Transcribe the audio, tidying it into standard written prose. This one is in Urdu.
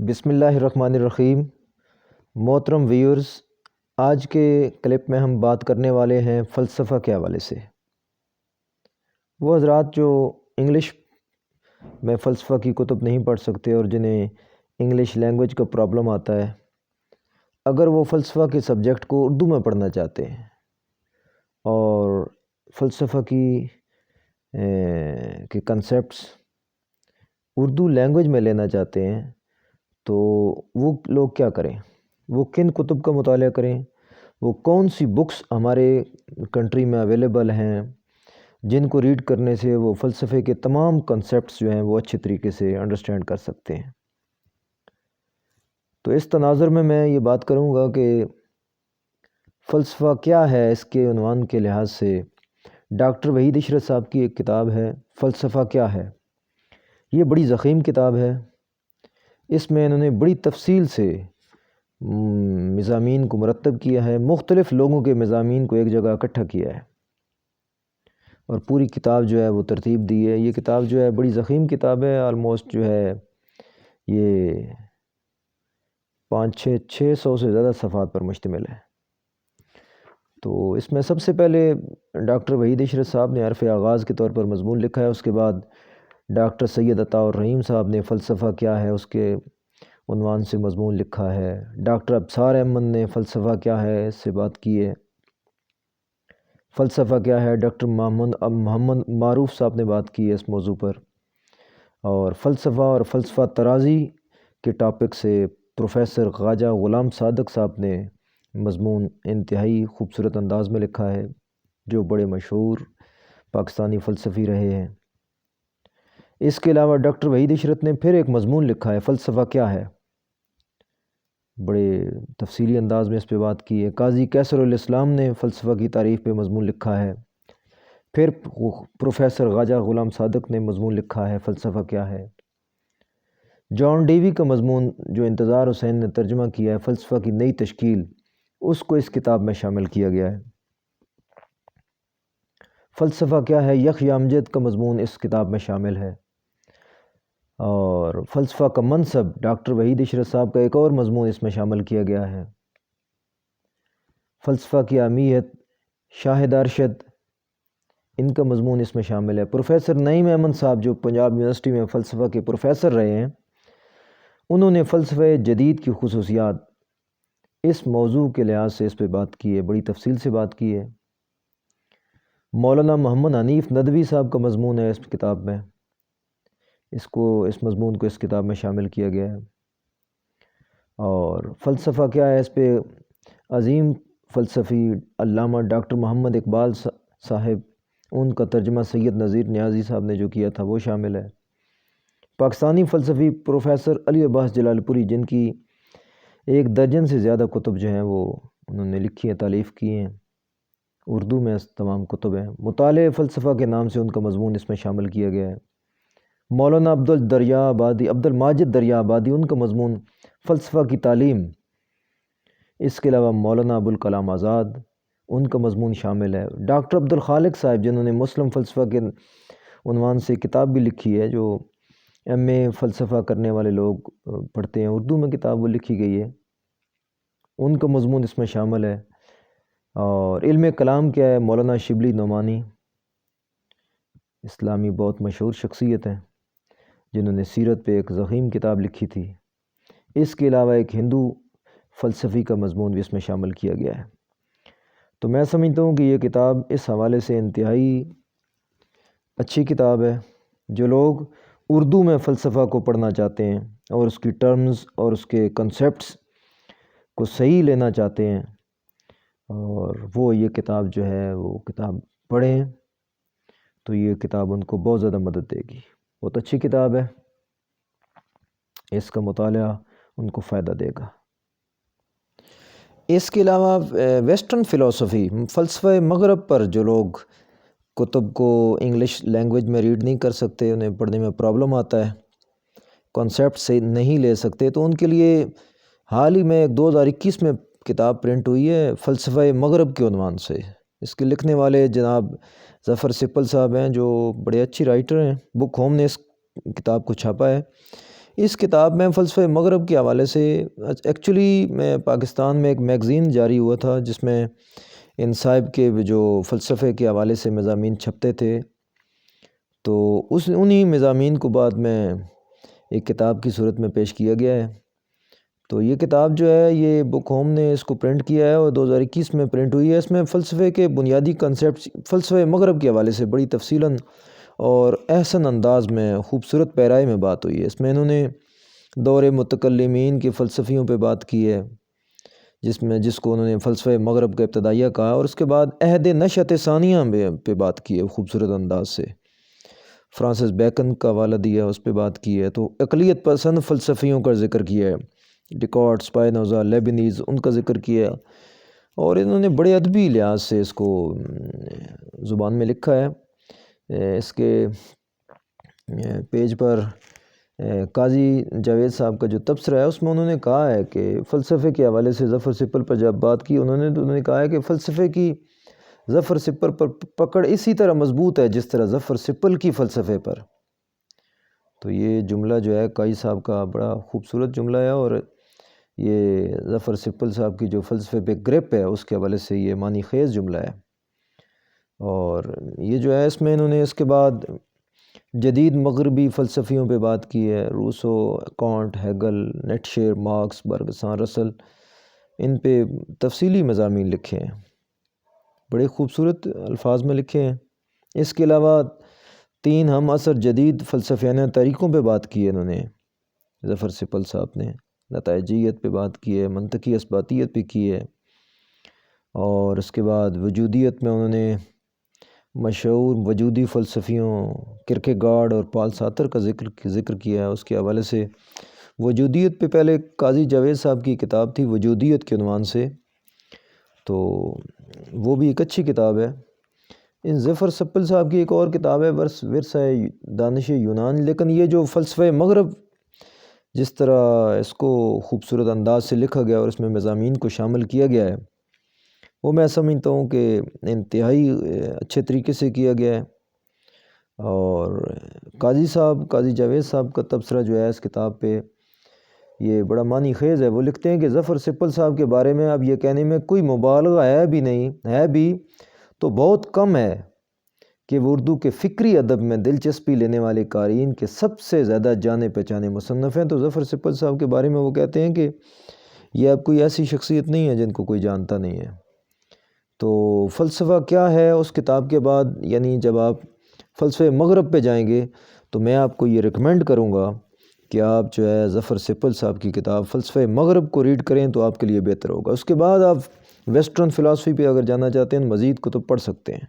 بسم اللہ الرحمن الرحیم۔ محترم ویورز، آج کے کلپ میں ہم بات کرنے والے ہیں فلسفہ کے حوالے سے۔ وہ حضرات جو انگلش میں فلسفہ کی کتب نہیں پڑھ سکتے اور جنہیں انگلش لینگویج کا پرابلم آتا ہے، اگر وہ فلسفہ کے سبجیکٹ کو اردو میں پڑھنا چاہتے ہیں اور فلسفہ کے کنسیپٹس اردو لینگویج میں لینا چاہتے ہیں تو وہ لوگ کیا کریں؟ وہ کن کتب کا مطالعہ کریں؟ وہ کون سی بکس ہمارے کنٹری میں اویلیبل ہیں جن کو ریڈ کرنے سے وہ فلسفے کے تمام کنسیپٹس جو ہیں وہ اچھے طریقے سے انڈرسٹینڈ کر سکتے ہیں؟ تو اس تناظر میں یہ بات کروں گا کہ فلسفہ کیا ہے۔ اس کے عنوان کے لحاظ سے ڈاکٹر وحید عشرت صاحب کی ایک کتاب ہے فلسفہ کیا ہے۔ یہ بڑی ضخیم کتاب ہے۔ اس میں انہوں نے بڑی تفصیل سے مضامین کو مرتب کیا ہے، مختلف لوگوں کے مضامین کو ایک جگہ اکٹھا کیا ہے اور پوری کتاب جو ہے وہ ترتیب دی ہے۔ یہ کتاب جو ہے بڑی ضخیم کتاب ہے، آلموسٹ جو ہے یہ 600 سے زیادہ صفحات پر مشتمل ہے۔ تو اس میں سب سے پہلے ڈاکٹر وحید عشرت صاحب نے حرف آغاز کے طور پر مضمون لکھا ہے۔ اس کے بعد ڈاکٹر سید عطاء الرحیم صاحب نے فلسفہ کیا ہے اس کے عنوان سے مضمون لکھا ہے۔ ڈاکٹر ابصار احمد نے فلسفہ کیا ہے اس سے بات کی ہے۔ فلسفہ کیا ہے ڈاکٹر محمد معروف صاحب نے بات کی ہے اس موضوع پر۔ اور فلسفہ ترازی کے ٹاپک سے پروفیسر خواجہ غلام صادق صاحب نے مضمون انتہائی خوبصورت انداز میں لکھا ہے، جو بڑے مشہور پاکستانی فلسفی رہے ہیں۔ اس کے علاوہ ڈاکٹر وحید عشرت نے پھر ایک مضمون لکھا ہے فلسفہ کیا ہے، بڑے تفصیلی انداز میں اس پہ بات کی ہے۔ قاضی کیسر الاسلام نے فلسفہ کی تعریف پہ مضمون لکھا ہے۔ پھر پروفیسر خواجہ غلام صادق نے مضمون لکھا ہے فلسفہ کیا ہے۔ جان ڈیوی کا مضمون جو انتظار حسین نے ترجمہ کیا ہے فلسفہ کی نئی تشکیل، اس کو اس کتاب میں شامل کیا گیا ہے۔ فلسفہ کیا ہے یحییٰ امجد کا مضمون اس کتاب میں شامل ہے۔ اور فلسفہ کا منصب ڈاکٹر وحید عشرت صاحب کا ایک اور مضمون اس میں شامل کیا گیا ہے۔ فلسفہ کی اہمیت شاہد ارشد، ان کا مضمون اس میں شامل ہے۔ پروفیسر نعیم احمد صاحب جو پنجاب یونیورسٹی میں فلسفہ کے پروفیسر رہے ہیں، انہوں نے فلسفہ جدید کی خصوصیات اس موضوع کے لحاظ سے اس پہ بات کی ہے، بڑی تفصیل سے بات کی ہے۔ مولانا محمد حنیف ندوی صاحب کا مضمون ہے اس کتاب میں، اس مضمون کو اس کتاب میں شامل کیا گیا ہے۔ اور فلسفہ کیا ہے اس پہ عظیم فلسفی علامہ ڈاکٹر محمد اقبال صاحب، ان کا ترجمہ سید نذیر نیازی صاحب نے جو کیا تھا وہ شامل ہے۔ پاکستانی فلسفی پروفیسر علی عباس جلال پوری، جن کی 1 درجن سے زیادہ کتب جو ہیں وہ انہوں نے لکھی ہیں، تالیف کی ہیں، اردو میں تمام کتب ہیں۔ مطالعہ فلسفہ کے نام سے ان کا مضمون اس میں شامل کیا گیا ہے۔ مولانا عبد الماجد دریا آبادی، ان کا مضمون فلسفہ کی تعلیم۔ اس کے علاوہ مولانا ابوالکلام آزاد، ان کا مضمون شامل ہے۔ ڈاکٹر عبد الخالق صاحب، جنہوں نے مسلم فلسفہ کے عنوان سے کتاب بھی لکھی ہے، جو ایم اے فلسفہ کرنے والے لوگ پڑھتے ہیں، اردو میں کتاب وہ لکھی گئی ہے، ان کا مضمون اس میں شامل ہے۔ اور علم کلام کیا ہے مولانا شبلی نعمانی، اسلامی بہت مشہور شخصیت ہیں جنہوں نے سیرت پہ ایک ضخیم کتاب لکھی تھی۔ اس کے علاوہ ایک ہندو فلسفی کا مضمون بھی اس میں شامل کیا گیا ہے۔ تو میں سمجھتا ہوں کہ یہ کتاب اس حوالے سے انتہائی اچھی کتاب ہے۔ جو لوگ اردو میں فلسفہ کو پڑھنا چاہتے ہیں اور اس کی ٹرمز اور اس کے کنسیپٹس کو صحیح لینا چاہتے ہیں، اور وہ یہ کتاب جو ہے وہ کتاب پڑھیں، تو یہ کتاب ان کو بہت زیادہ مدد دے گی۔ بہت اچھی کتاب ہے، اس کا مطالعہ ان کو فائدہ دے گا۔ اس کے علاوہ ویسٹرن فلسفی، فلسفہ مغرب پر جو لوگ کتب کو انگلش لینگویج میں ریڈ نہیں کر سکتے، انہیں پڑھنے میں پرابلم آتا ہے، کانسیپٹ سے نہیں لے سکتے، تو ان کے لیے حال ہی میں 2021 میں کتاب پرنٹ ہوئی ہے فلسفہ مغرب کے عنوان سے۔ اس کے لکھنے والے جناب ظفر سپل صاحب ہیں، جو بڑے اچھی رائٹر ہیں۔ بک ہوم نے اس کتاب کو چھاپا ہے۔ اس کتاب میں فلسفہ مغرب کے حوالے سے ایکچولی میں پاکستان میں ایک میگزین جاری ہوا تھا جس میں ان صاحب کے جو فلسفے کے حوالے سے مضامین چھپتے تھے، تو انہی مضامین کو بعد میں ایک کتاب کی صورت میں پیش کیا گیا ہے۔ تو یہ کتاب جو ہے یہ بک ہوم نے اس کو پرنٹ کیا ہے اور 2021 میں پرنٹ ہوئی ہے۔ اس میں فلسفے کے بنیادی کنسیپٹس فلسفہ مغرب کے حوالے سے بڑی تفصیلاً اور احسن انداز میں خوبصورت پیرائی میں بات ہوئی ہے۔ اس میں انہوں نے دور متکلمین کے فلسفیوں پہ بات کی ہے، جس کو انہوں نے فلسفہ مغرب کا ابتدائیہ کہا، اور اس کے بعد عہد نشأت ثانیہ پہ بات کی ہے خوبصورت انداز سے۔ فرانسس بیکن کا حوالہ دیا، اس پہ بات کی ہے۔ تو اقلیت پسند فلسفیوں کا ذکر کیا ہے، ڈیکارٹ، سپائنوزا، لیبنیز، ان کا ذکر کیا ہے، اور انہوں نے بڑے ادبی لحاظ سے اس کو زبان میں لکھا ہے۔ اس کے پیج پر قاضی جاوید صاحب کا جو تبصرہ ہے اس میں انہوں نے کہا ہے کہ فلسفے کے حوالے سے ظفر سپل پر جب بات کی انہوں نے کہا ہے کہ فلسفے کی ظفر سپل پر پکڑ اسی طرح مضبوط ہے جس طرح ظفر سپل کی فلسفے پر۔ تو یہ جملہ جو ہے قاضی صاحب کا بڑا خوبصورت جملہ ہے، اور یہ ظفر سپل صاحب کی جو فلسفے پہ گرپ ہے اس کے حوالے سے یہ معنی خیز جملہ ہے۔ اور یہ جو ہے اس میں انہوں نے اس کے بعد جدید مغربی فلسفیوں پہ بات کی ہے، Rousseau, can't, Hegel, Nietzsche, marks, برگسان، رسل، ان پہ تفصیلی مضامین لکھے ہیں، بڑے خوبصورت الفاظ میں لکھے ہیں۔ اس کے علاوہ 3 ہم عصر جدید فلسفیانہ طریقوں پہ بات کی ہے انہوں نے، ظفر سپل صاحب نے نتائجیت پہ بات کی ہے، منطقی اثباتیت پہ کی ہے، اور اس کے بعد وجودیت میں انہوں نے مشہور وجودی فلسفیوں کرکیگارڈ اور پال ساتر کا ذکر کیا ہے۔ اس کے حوالے سے وجودیت پہ پہلے قاضی جاوید صاحب کی کتاب تھی وجودیت کے عنوان سے، تو وہ بھی ایک اچھی کتاب ہے۔ ان ظفر سپل صاحب کی ایک اور کتاب ہے ورثہ دانش یونان، لیکن یہ جو فلسفہ مغرب جس طرح اس کو خوبصورت انداز سے لکھا گیا اور اس میں مضامین کو شامل کیا گیا ہے وہ میں سمجھتا ہوں کہ انتہائی اچھے طریقے سے کیا گیا ہے۔ اور قاضی جاوید صاحب کا تبصرہ جو ہے اس کتاب پہ یہ بڑا معنی خیز ہے۔ وہ لکھتے ہیں کہ ظفر سپل صاحب کے بارے میں اب یہ کہنے میں کوئی مبالغہ ہے بھی نہیں، ہے بھی تو بہت کم ہے کہ وہ اردو کے فکری ادب میں دلچسپی لینے والے قارئین کے سب سے زیادہ جانے پہچانے مصنف ہیں۔ تو ظفر سپل صاحب کے بارے میں وہ کہتے ہیں کہ یہ اب کوئی ایسی شخصیت نہیں ہے جن کو کوئی جانتا نہیں ہے۔ تو فلسفہ کیا ہے اس کتاب کے بعد، یعنی جب آپ فلسفہ مغرب پہ جائیں گے تو میں آپ کو یہ ریکمینڈ کروں گا کہ آپ جو ہے ظفر سپل صاحب کی کتاب فلسفہ مغرب کو ریڈ کریں تو آپ کے لیے بہتر ہوگا۔ اس کے بعد آپ ویسٹرن فلاسفی پہ اگر جانا چاہتے ہیں مزید کتب پڑھ سکتے ہیں۔